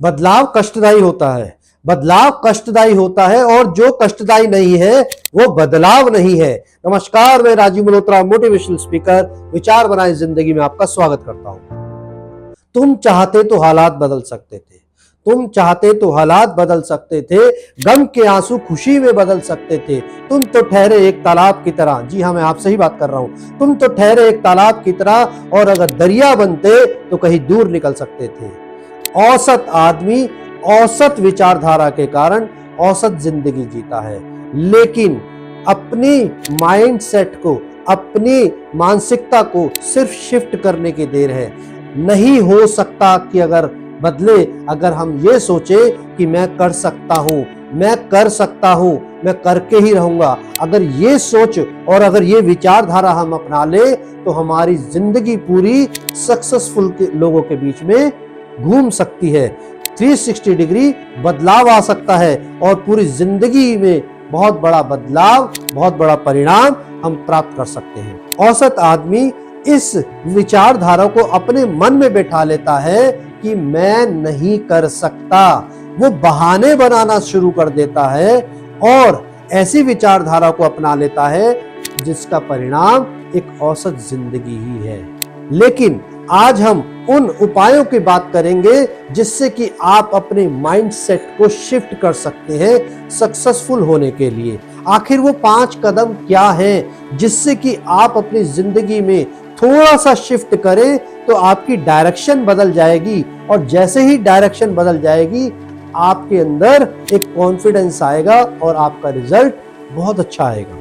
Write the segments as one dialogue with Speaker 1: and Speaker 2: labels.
Speaker 1: बदलाव कष्टदायी होता है, बदलाव कष्टदायी होता है और जो कष्टदायी नहीं है वो बदलाव नहीं है। नमस्कार, मैं राजीव मल्होत्रा, मोटिवेशनल स्पीकर, विचार बनाए जिंदगी में आपका स्वागत करता हूं। तुम चाहते तो हालात बदल सकते थे, तुम चाहते तो हालात बदल सकते थे, गम के आंसू खुशी में बदल सकते थे। तुम तो ठहरे एक तालाब की तरह, जी हाँ मैं आपसे ही बात कर रहा हूं, तुम तो ठहरे एक तालाब की तरह और अगर दरिया बनते तो कहीं दूर निकल सकते थे। औसत आदमी औसत विचारधारा के कारण औसत जिंदगी जीता है, लेकिन अपनी माइंडसेट को, अपनी मानसिकता को सिर्फ शिफ्ट करने की देर है। नहीं हो सकता कि अगर बदले, अगर हम ये सोचे कि मैं कर सकता हूं, मैं कर सकता हूं, मैं करके ही रहूंगा, अगर ये सोच और अगर ये विचारधारा हम अपना ले तो हमारी जिंदगी पूरी सक्सेसफुल लोगों के बीच में घूम सकती है। 360 डिग्री बदलाव आ सकता है और पूरी जिंदगी में बहुत बड़ा बदलाव, बहुत बड़ा परिणाम हम प्राप्त कर सकते हैं। औसत आदमी इस विचारधारा को अपने मन में बैठा लेता है कि मैं नहीं कर सकता, वो बहाने बनाना शुरू कर देता है और ऐसी विचारधारा को अपना लेता है जिसका परिणाम एक औसत जिंदगी ही है। लेकिन आज हम उन उपायों की बात करेंगे जिससे कि आप अपने माइंडसेट को शिफ्ट कर सकते हैं सक्सेसफुल होने के लिए। आखिर वो 5 कदम क्या हैं जिससे कि आप अपनी जिंदगी में थोड़ा सा शिफ्ट करें तो आपकी डायरेक्शन बदल जाएगी और जैसे ही डायरेक्शन बदल जाएगी आपके अंदर एक कॉन्फिडेंस आएगा और आपका रिजल्ट बहुत अच्छा आएगा।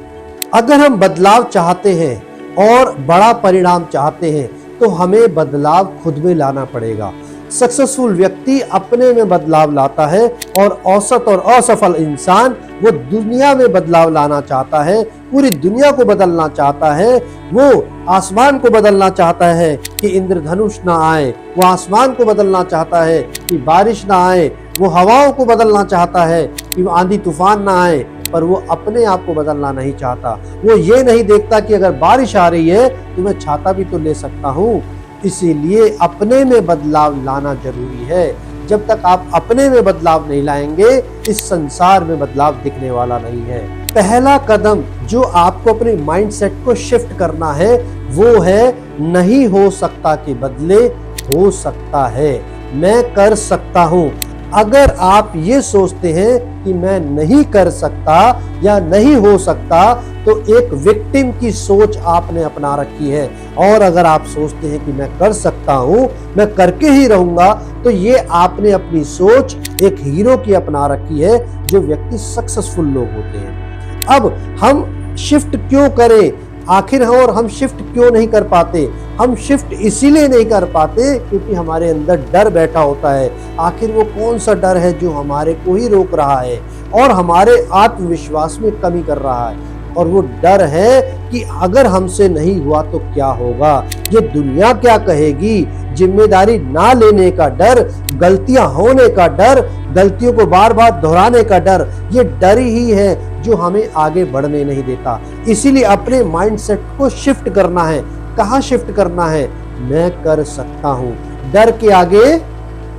Speaker 1: अगर हम बदलाव चाहते हैं और बड़ा परिणाम चाहते हैं तो हमें बदलाव खुद में लाना पड़ेगा। सक्सेसफुल व्यक्ति अपने में बदलाव लाता है और औसत और असफल इंसान वो दुनिया में बदलाव लाना चाहता है, पूरी दुनिया को बदलना चाहता है। वो आसमान को बदलना चाहता है कि इंद्रधनुष ना आए, वो आसमान को बदलना चाहता है कि बारिश ना आए, वो हवाओं को बदलना चाहता है कि आंधी तूफान ना आए, पर वो अपने आप को बदलना नहीं चाहता। वो ये नहीं देखता कि अगर बारिश आ रही है तो मैं छाता भी तो ले सकता हूँ। इसीलिए अपने में बदलाव लाना जरूरी है। जब तक आप अपने में बदलाव नहीं लाएंगे इस संसार में बदलाव दिखने वाला नहीं है। पहला कदम जो आपको अपने माइंडसेट को शिफ्ट करना है वो है नहीं हो सकता के बदले हो सकता है, मैं कर सकता हूँ। अगर आप ये सोचते हैं कि मैं नहीं कर सकता या नहीं हो सकता तो एक विक्टिम की सोच आपने अपना रखी है। और अगर आप सोचते हैं कि मैं कर सकता हूं, मैं करके ही रहूंगा, तो ये आपने अपनी सोच एक हीरो की अपना रखी है जो व्यक्ति सक्सेसफुल लोग होते हैं। अब हम शिफ्ट क्यों करें आखिर, और हम शिफ्ट क्यों नहीं कर पाते? हम शिफ्ट इसीलिए नहीं कर पाते क्योंकि हमारे अंदर डर बैठा होता है। आखिर वो कौन सा डर है जो हमारे को ही रोक रहा है और हमारे आत्मविश्वास में कमी कर रहा है? और वो डर है कि अगर हमसे नहीं हुआ तो क्या होगा, ये दुनिया क्या कहेगी, जिम्मेदारी ना लेने का डर, गलतियां होने का डर, गलतियों को बार बार दोहराने का डर, ये डर ही है जो हमें आगे बढ़ने नहीं देता। इसीलिए अपने माइंडसेट को शिफ्ट करना है। कहाँ शिफ्ट करना है? मैं कर सकता हूँ। डर के आगे,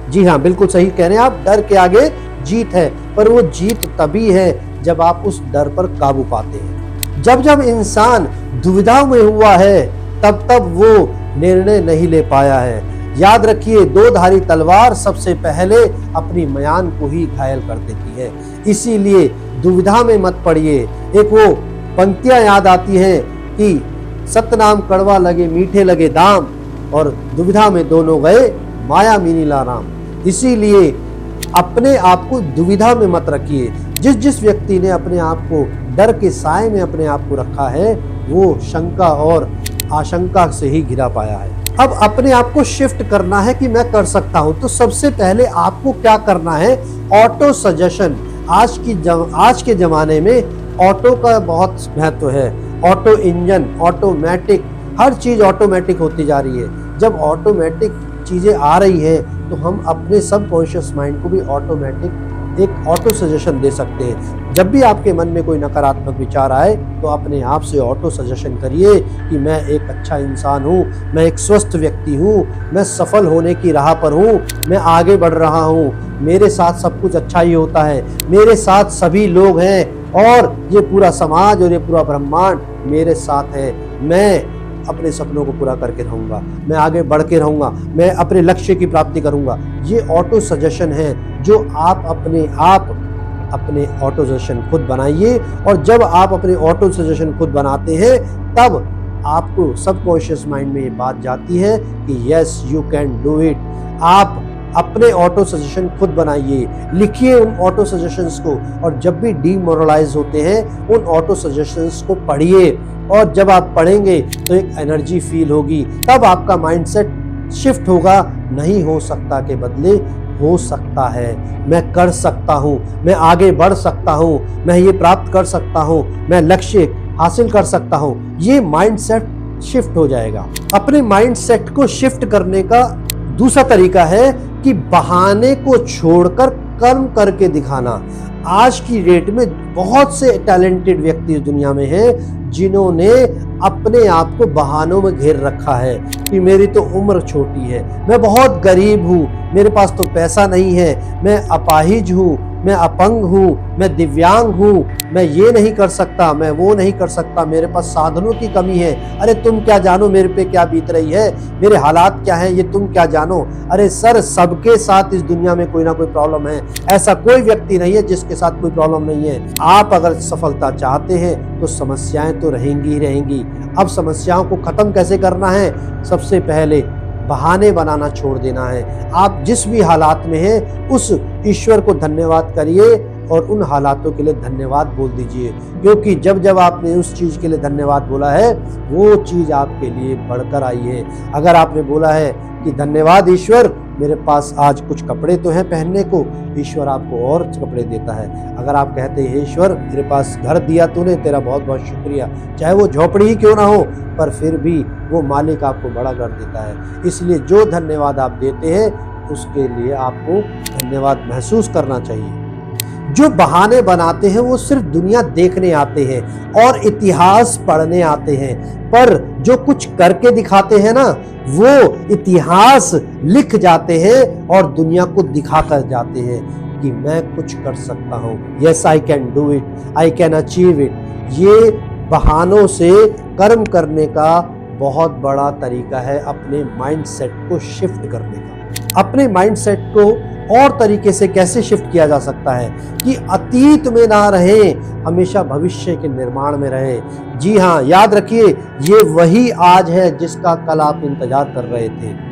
Speaker 1: जी हाँ बिल्कुल सही कह रहे हैं आप, डर के आगे जीत है, पर वो जीत तभी है जब आप उस डर पर काबू पाते हैं। जब जब इंसान दुविधा में हुआ है तब तब वो निर्णय नहीं ले पाया है। याद रखिए, 2 धारी तलवार सबसे पहले अपनी म्यान को ही घायल कर देती है। इसीलिए दुविधा में मत पड़िए। एक वो पंक्तियां याद आती हैं कि सतनाम कड़वा लगे मीठे लगे दाम और दुविधा में दोनों गए माया मीनीला राम। इसीलिए अपने आप को दुविधा में मत रखिए। जिस व्यक्ति ने अपने आप को डर के साए में अपने आप को रखा है वो शंका और आशंका से ही घिरा पाया है। अब अपने आप को शिफ्ट करना है कि मैं कर सकता हूं, तो सबसे पहले आपको क्या करना है? Auto suggestion. आज के जमाने में ऑटो का बहुत महत्व है। ऑटो इंजन, ऑटोमेटिक, हर चीज ऑटोमेटिक होती जा रही है। जब ऑटोमेटिक चीजें आ रही है तो हम अपने सबकॉन्शियस माइंड को भी ऑटोमेटिक एक ऑटो सजेशन दे सकते हैं। जब भी आपके मन में कोई नकारात्मक विचार आए तो अपने आप से ऑटो सजेशन करिए कि मैं एक अच्छा इंसान हूँ, मैं एक स्वस्थ व्यक्ति हूँ, मैं सफल होने की राह पर हूँ, मैं आगे बढ़ रहा हूँ, मेरे साथ सब कुछ अच्छा ही होता है, मेरे साथ सभी लोग हैं और ये पूरा समाज और ये पूरा ब्रह्मांड मेरे साथ है। मैं अपने सपनों को पूरा करके रहूंगा, मैं आगे बढ़ के रहूंगा, मैं अपने लक्ष्य की प्राप्ति करूंगा। ये ऑटो सजेशन है जो आप अपने ऑटो सजेशन खुद बनाइए। और जब आप अपने ऑटो सजेशन खुद बनाते हैं तब आपको सबकॉन्शियस माइंड में ये बात जाती है कि yes you can do it. आप अपने ऑटो सजेशन खुद बनाइए, लिखिए उन ऑटो सजेशंस को, और जब भी डीमोरलाइज होते हैं उन ऑटो सजेशंस को पढ़िए। और जब आप पढ़ेंगे तो एक एनर्जी फील होगी, तब आपका माइंडसेट शिफ्ट होगा। नहीं हो सकता के बदले हो सकता है, मैं कर सकता हूँ, मैं आगे बढ़ सकता हूँ, मैं ये प्राप्त कर सकता हूँ, मैं लक्ष्य हासिल कर सकता हूँ। ये माइंडसेट शिफ्ट हो जाएगा। अपने माइंडसेट को शिफ्ट करने का दूसरा तरीका है कि बहाने को छोड़कर कर्म करके दिखाना। आज की डेट में बहुत से टैलेंटेड व्यक्ति इस दुनिया में हैं जिन्होंने अपने आप को बहानों में घेर रखा है कि मेरी तो उम्र छोटी है, मैं बहुत गरीब हूँ, मेरे पास तो पैसा नहीं है, मैं अपाहिज हूँ, मैं अपंग हूँ, मैं दिव्यांग हूँ, मैं ये नहीं कर सकता, मैं वो नहीं कर सकता, मेरे पास साधनों की कमी है। अरे तुम क्या जानो मेरे पे क्या बीत रही है, मेरे हालात क्या हैं, ये तुम क्या जानो। अरे सर, सबके साथ इस दुनिया में कोई ना कोई प्रॉब्लम है। ऐसा कोई व्यक्ति नहीं है जिसके साथ कोई प्रॉब्लम नहीं है। आप अगर सफलता चाहते हैं तो समस्याएं तो रहेंगी ही रहेंगी। अब समस्याओं को खत्म कैसे करना है? सबसे पहले बहाने बनाना छोड़ देना है। आप जिस भी हालात में हैं उस ईश्वर को धन्यवाद करिए और उन हालातों के लिए धन्यवाद बोल दीजिए, क्योंकि जब जब आपने उस चीज के लिए धन्यवाद बोला है वो चीज आपके लिए बढ़कर आई है। अगर आपने बोला है कि धन्यवाद ईश्वर, मेरे पास आज कुछ कपड़े तो हैं पहनने को, ईश्वर आपको और कपड़े देता है। अगर आप कहते हैं ईश्वर मेरे पास घर दिया तूने, तेरा बहुत बहुत शुक्रिया, चाहे वो झोपड़ी ही क्यों ना हो, पर फिर भी वो मालिक आपको बड़ा कर देता है। इसलिए जो धन्यवाद आप देते हैं उसके लिए आपको धन्यवाद महसूस करना चाहिए। जो बहाने बनाते हैं वो सिर्फ दुनिया देखने आते हैं और इतिहास पढ़ने आते हैं, पर जो कुछ करके दिखाते हैं ना वो इतिहास लिख जाते हैं और दुनिया को दिखा कर जाते हैं कि मैं कुछ कर सकता हूँ। Yes I can do it, I can achieve it. ये बहानों से कर्म करने का बहुत बड़ा तरीका है अपने माइंडसेट को शिफ्ट करने का। अपने माइंडसेट को और तरीके से कैसे शिफ्ट किया जा सकता है कि अतीत में ना रहे, हमेशा भविष्य के निर्माण में रहे। जी हाँ, याद रखिए ये वही आज है जिसका कल आप इंतजार कर रहे थे।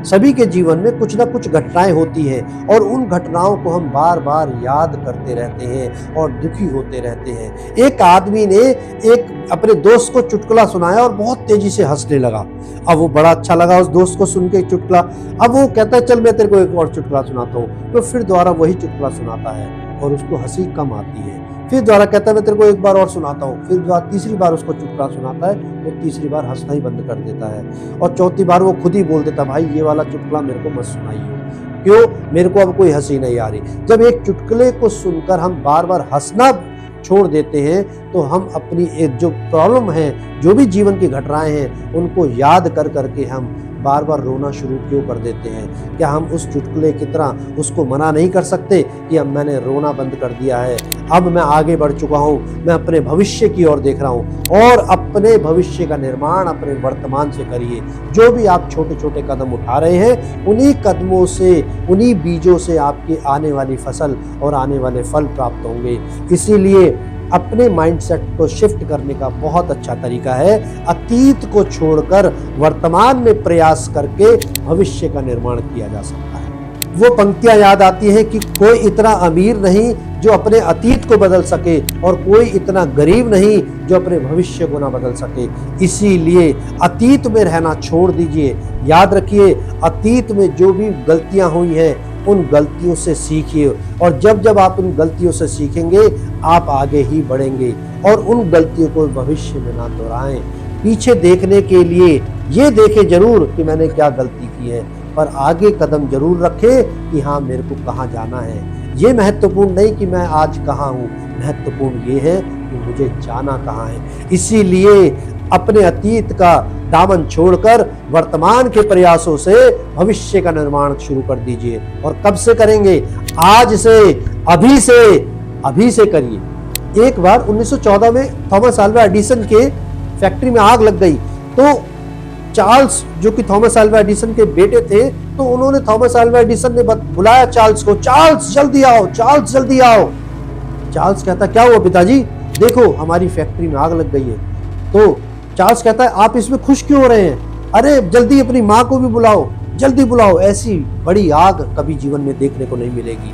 Speaker 1: सभी के जीवन में कुछ ना कुछ घटनाएं होती हैं और उन घटनाओं को हम बार बार याद करते रहते हैं और दुखी होते रहते हैं। एक आदमी ने एक अपने दोस्त को चुटकुला सुनाया और बहुत तेजी से हंसने लगा। अब वो बड़ा अच्छा लगा उस दोस्त को सुन के चुटकुला। अब वो कहता है चल मैं तेरे को एक और चुटकुला सुनाता हूँ, तो फिर दोबारा वही चुटकुला सुनाता है और उसको हंसी कम आती है। फिर दोबारा कहता है मैं तेरे को एक बार और सुनाता हूँ, फिर दोबारा तीसरी बार उसको चुटकुला सुनाता है, वो तीसरी बार हंसना ही बंद कर देता है और चौथी बार वो खुद ही बोल देता भाई ये वाला चुटकुला मेरे को मत सुनाइए, क्यों, मेरे को अब कोई हंसी नहीं आ रही। जब एक चुटकुले को सुनकर हम बार बार हंसना छोड़ देते हैं तो हम अपनी एक जो प्रॉब्लम है, जो भी जीवन की घटनाएं हैं, उनको याद कर करके हम बार बार रोना शुरू क्यों कर देते हैं? क्या हम उस चुटकुले की तरह उसको मना नहीं कर सकते कि अब मैंने रोना बंद कर दिया है, अब मैं आगे बढ़ चुका हूँ, मैं अपने भविष्य की ओर देख रहा हूँ। और अपने भविष्य का निर्माण अपने वर्तमान से करिए। जो भी आप छोटे छोटे कदम उठा रहे हैं उन्हीं कदमों से, उन्हीं बीजों से आपकी आने वाली फसल और आने वाले फल प्राप्त होंगे। इसीलिए अपने माइंडसेट को शिफ्ट करने का बहुत अच्छा तरीका है अतीत को छोड़कर वर्तमान में प्रयास करके भविष्य का निर्माण किया जा सकता है। वो पंक्तियां याद आती हैं कि कोई इतना अमीर नहीं जो अपने अतीत को बदल सके और कोई इतना गरीब नहीं जो अपने भविष्य को ना बदल सके। इसीलिए अतीत में रहना छोड़ दीजिए। याद रखिए अतीत में जो भी गलतियां हुई हैं उन गलतियों से सीखिए, और जब जब आप उन गलतियों से सीखेंगे आप आगे ही बढ़ेंगे और उन गलतियों को भविष्य में ना दोहराएं। पीछे देखने के लिए ये देखें जरूर कि मैंने क्या गलती की है, पर आगे कदम जरूर रखे कि हाँ मेरे को कहाँ जाना है। ये महत्वपूर्ण नहीं कि मैं आज कहाँ हूँ, महत्वपूर्ण ये है कि मुझे जाना कहाँ है। इसीलिए अपने अतीत का दामन छोड़कर वर्तमान के प्रयासों से भविष्य का निर्माण शुरू कर दीजिए। और कब से करेंगे? आज से, अभी से करिए। एक बार 1914 में थॉमस अल्वा एडिसन के फैक्ट्री में आग लग गई, तो चार्ल्स जो कि थॉमस अल्वा एडिसन के बेटे थे, तो उन्होंने थॉमस अल्वा एडिसन ने बुलाया चार्ल्स को, चार्ल्स जल्दी आओ, चार्ल्स जल्दी आओ। चार्ल्स कहता क्या हुआ पिताजी? देखो हमारी फैक्ट्री में आग लग गई है। तो चार्ल्स कहता है आप इसमें खुश क्यों हो रहे हैं? अरे जल्दी अपनी माँ को भी बुलाओ, जल्दी बुलाओ, ऐसी बड़ी आग कभी जीवन में देखने को नहीं मिलेगी।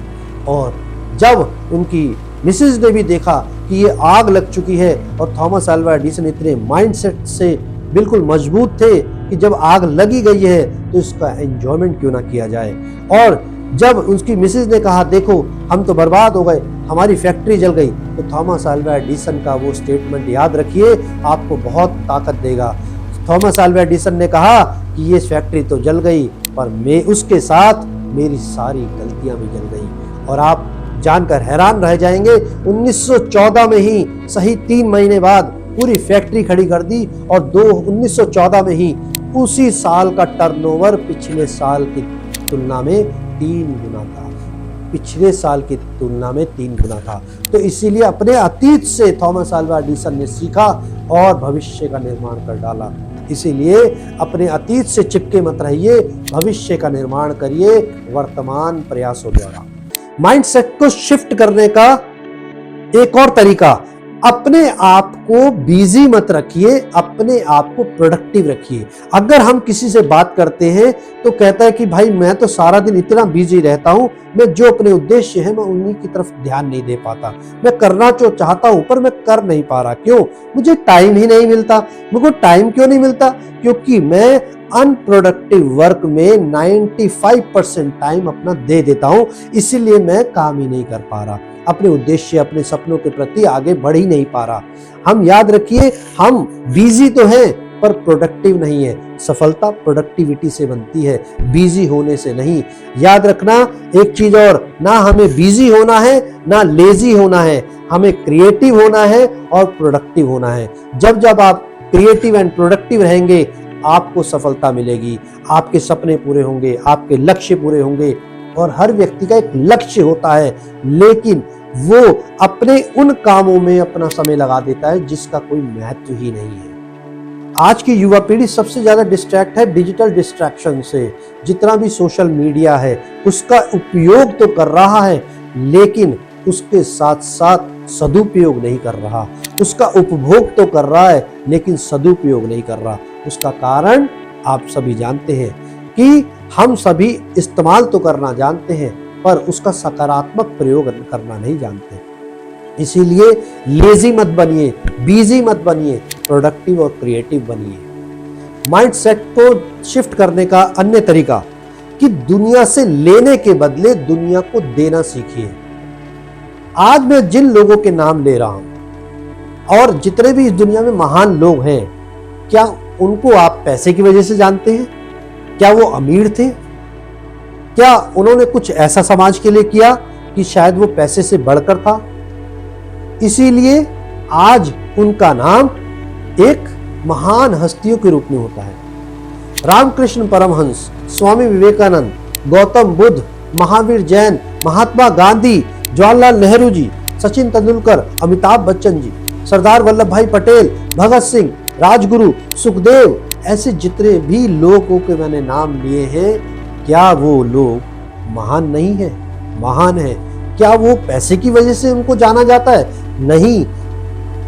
Speaker 1: और जब उनकी मिसेज ने भी देखा कि ये आग लग चुकी है और थॉमस अल्वा एडिसन इतने माइंडसेट से बिल्कुल मजबूत थे कि जब आग लगी गई है तो इसका एंजॉयमेंट क्यों ना किया जाए। और जब उसकी मिसेज ने कहा देखो हम तो बर्बाद हो गए, हमारी फैक्ट्री जल गई, तो थॉमस अल्वा एडिसन का वो स्टेटमेंट याद रखिए, आपको बहुत ताकत देगा। थॉमस अल्वा एडिसन ने कहा कि ये फैक्ट्री तो जल गई पर मैं उसके साथ मेरी सारी गलतियां भी जल गई। और आप जानकर हैरान रह जाएंगे, 1914 में ही सही 3 महीने बाद पूरी फैक्ट्री खड़ी कर दी और 1914 में ही उसी साल का टर्नओवर पिछले साल की तुलना में 3 गुना था, पिछले साल की तुलना में 3 गुना था। तो इसीलिए अपने अतीत से थॉमस अल्वा एडिसन ने सीखा और भविष्य का निर्माण कर डाला। इसीलिए अपने अतीत से चिपके मत रहिए, भविष्य का निर्माण करिए वर्तमान प्रयासों द्वारा। माइंडसेट को शिफ्ट करने का एक और तरीका, अपने आप को बिजी मत रखिए, अपने आप को प्रोडक्टिव रखिए। अगर हम किसी से बात करते हैं तो कहता है कि भाई मैं तो सारा दिन इतना बिजी रहता हूं, मैं जो अपने उद्देश्य है मैं उन्हीं की तरफ ध्यान नहीं दे पाता, मैं करना जो चाहता हूं पर मैं कर नहीं पा रहा। क्यों? मुझे टाइम ही नहीं मिलता। मुझको टाइम क्यों नहीं मिलता? क्योंकि मैं अनप्रोडक्टिव वर्क में 95% टाइम अपना दे देता हूं, इसीलिए मैं काम ही नहीं कर पा रहा, अपने उद्देश्य अपने सपनों के प्रति आगे बढ़ ही नहीं पा रहा। हम याद रखिए, हम बिजी तो हैं पर प्रोडक्टिव नहीं है। सफलता प्रोडक्टिविटी से बनती है, बिजी होने से नहीं। याद रखना एक चीज और, ना हमें बिजी होना है ना लेजी होना है, हमें क्रिएटिव होना है और प्रोडक्टिव होना है। जब जब आप क्रिएटिव एंड प्रोडक्टिव रहेंगे आपको सफलता मिलेगी, आपके सपने पूरे होंगे, आपके लक्ष्य पूरे होंगे। और हर व्यक्ति का एक लक्ष्य होता है, लेकिन वो अपने उन कामों में अपना समय लगा देता है जिसका कोई महत्व ही नहीं है। आज की युवा पीढ़ी सबसे ज्यादा डिस्ट्रैक्ट है डिजिटल डिस्ट्रैक्शन से। जितना भी सोशल मीडिया है उसका उपयोग तो कर रहा है, लेकिन उसके साथ साथ सदुपयोग नहीं कर रहा। उसका उपभोग तो कर रहा है लेकिन सदुपयोग नहीं कर रहा। उसका कारण आप सभी जानते हैं कि हम सभी इस्तेमाल तो करना जानते हैं पर उसका सकारात्मक प्रयोग करना नहीं जानते। इसीलिए लेजी मत बनिए, बिजी मत बनिए, प्रोडक्टिव और क्रिएटिव बनिए। माइंडसेट को शिफ्ट करने का अन्य तरीका कि दुनिया से लेने के बदले दुनिया को देना सीखिए। आज मैं जिन लोगों के नाम ले रहा हूं और जितने भी इस दुनिया में महान लोग हैं, क्या उनको आप पैसे की वजह से जानते हैं? क्या वो अमीर थे? क्या उन्होंने कुछ ऐसा समाज के लिए किया कि शायद वो पैसे से बढ़कर था? इसीलिए आज उनका नाम एक महान हस्तियों के रूप में होता है। रामकृष्ण परमहंस, स्वामी विवेकानंद, गौतम बुद्ध, महावीर जैन, महात्मा गांधी, जवाहरलाल नेहरू जी, सचिन तेंदुलकर, अमिताभ बच्चन जी, सरदार वल्लभ भाई पटेल, भगत सिंह, राजगुरु, सुखदेव, ऐसे जितने भी लोगों के मैंने नाम लिए हैं, क्या वो लोग महान नहीं है? महान है। क्या वो पैसे की वजह से उनको जाना जाता है? नहीं।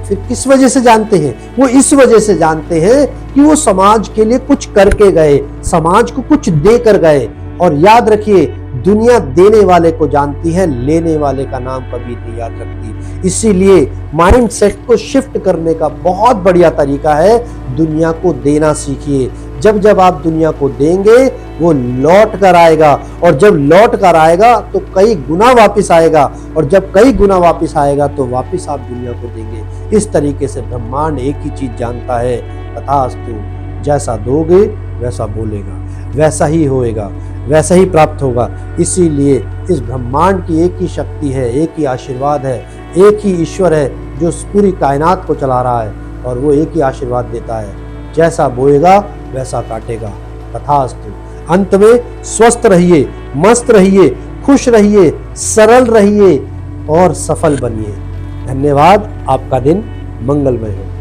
Speaker 1: फिर किस वजह से जानते हैं? वो इस वजह से जानते हैं कि वो समाज के लिए कुछ करके गए, समाज को कुछ देकर गए। और याद रखिए, दुनिया देने वाले को जानती है, लेने वाले का नाम कभी नहीं याद रखती। इसीलिए माइंडसेट को शिफ्ट करने का बहुत बढ़िया तरीका है, दुनिया को देना सीखिए। जब जब आप दुनिया को देंगे वो लौट कर आएगा, और जब लौट कर आएगा तो कई गुना वापस आएगा, और जब कई गुना वापस आएगा तो वापस आप दुनिया को देंगे। इस तरीके से ब्रह्मांड एक ही चीज जानता है, तथास्तु, जैसा दोगे वैसा बोलेगा। वैसा ही होएगा, वैसा ही प्राप्त होगा। इसीलिए इस ब्रह्मांड की एक ही शक्ति है, एक ही आशीर्वाद है, एक ही ईश्वर है जो इस पूरी कायनात को चला रहा है, और वो एक ही आशीर्वाद देता है, जैसा बोएगा वैसा काटेगा। तथास्तु। अंत में स्वस्थ रहिए, मस्त रहिए, खुश रहिए, सरल रहिए और सफल बनिए। धन्यवाद। आपका दिन मंगलमय हो।